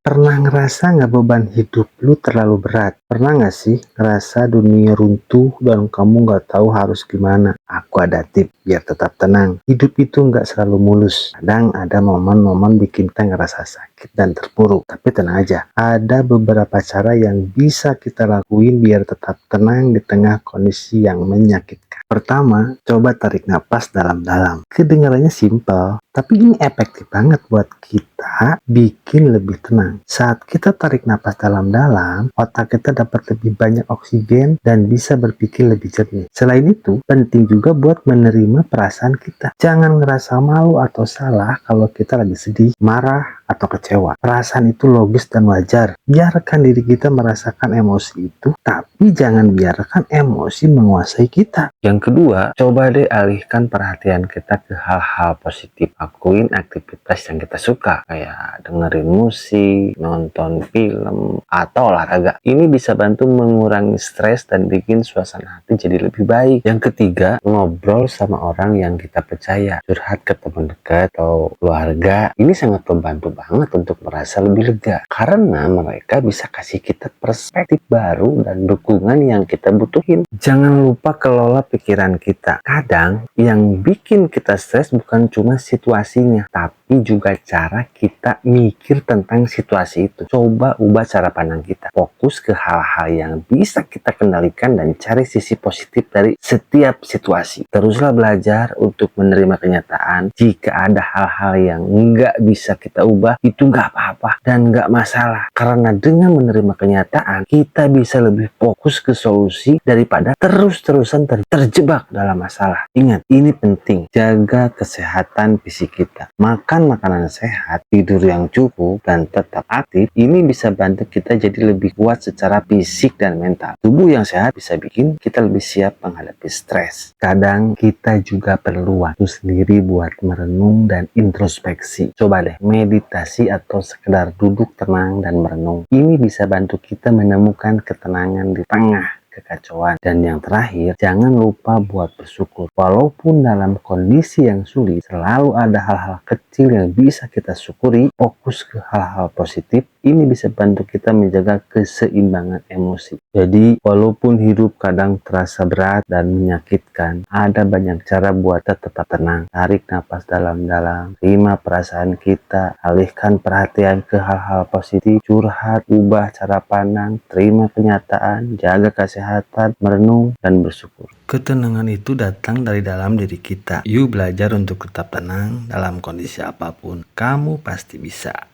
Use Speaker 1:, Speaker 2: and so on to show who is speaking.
Speaker 1: Pernah ngerasa nggak beban hidup lu terlalu berat? Pernah nggak sih ngerasa dunia runtuh dan kamu nggak tahu harus gimana? Aku ada tip biar tetap tenang. Hidup itu nggak selalu mulus. Kadang ada momen-momen bikin kita ngerasa sakit dan terpuruk. Tapi tenang aja, ada beberapa cara yang bisa kita lakuin biar tetap tenang di tengah kondisi yang menyakitkan. Pertama, coba tarik napas dalam-dalam. Kedengarannya simpel, tapi ini efektif banget buat kita bikin lebih tenang. Saat kita tarik napas dalam-dalam, otak kita dapat lebih banyak oksigen dan bisa berpikir lebih jernih. Selain itu, penting juga buat menerima perasaan kita. Jangan ngerasa malu atau salah kalau kita lagi sedih, marah, atau kecewa. Perasaan itu logis dan wajar. Biarkan diri kita merasakan emosi itu, tapi jangan biarkan emosi menguasai kita. Yang kedua, coba deh alihkan perhatian kita ke hal-hal positif. Lakuin aktivitas yang kita suka, kayak dengerin musik, nonton film, atau olahraga. Ini bisa bantu mengurangi stres dan bikin suasana hati jadi lebih baik. Yang ketiga, ngobrol sama orang yang kita percaya. Curhat ke teman dekat atau keluarga. Ini sangat membantu banget untuk merasa lebih lega. Karena mereka bisa kasih kita perspektif baru dan dukungan yang kita butuhin. Jangan lupa kelola pikiran kita. Kadang yang bikin kita stres bukan cuma situasinya, tapi juga cara kita mikir tentang situasi itu. Coba ubah cara pandang kita. Fokus ke hal-hal yang bisa kita kendalikan dan cari sisi positif dari setiap situasi. Teruslah belajar untuk menerima kenyataan. Jika ada hal-hal yang nggak bisa kita ubah, itu nggak apa-apa dan nggak masalah. Karena dengan menerima kenyataan, kita bisa lebih fokus ke solusi daripada terus-terusan terjebak dalam masalah. Ingat, ini penting. Jaga kesehatan fisik kita. Makan makanan sehat, tidur yang cukup, dan tetap aktif. Ini bisa bantu kita jadi lebih kuat secara fisik dan mental. Tubuh yang sehat bisa bikin kita lebih siap menghadapi stres. Kadang kita juga perlu waktu sendiri buat merenung dan introspeksi. Coba deh meditasi atau sekedar duduk tenang dan merenung. Ini bisa bantu kita menemukan ketenangan di tengah kekacauan. Dan yang terakhir, jangan lupa buat bersyukur. Walaupun dalam kondisi yang sulit, selalu ada hal-hal kecil yang bisa kita syukuri. Fokus ke hal-hal positif. Ini bisa bantu kita menjaga keseimbangan emosi. Jadi, walaupun hidup kadang terasa berat dan menyakitkan, ada banyak cara buat kita tetap tenang. Tarik napas dalam-dalam, terima perasaan kita, alihkan perhatian ke hal-hal positif, curhat, ubah cara pandang, terima kenyataan, jaga kesehatan, merenung, dan bersyukur. Ketenangan itu datang dari dalam diri kita. Yuk belajar untuk tetap tenang dalam kondisi apapun. Kamu pasti bisa.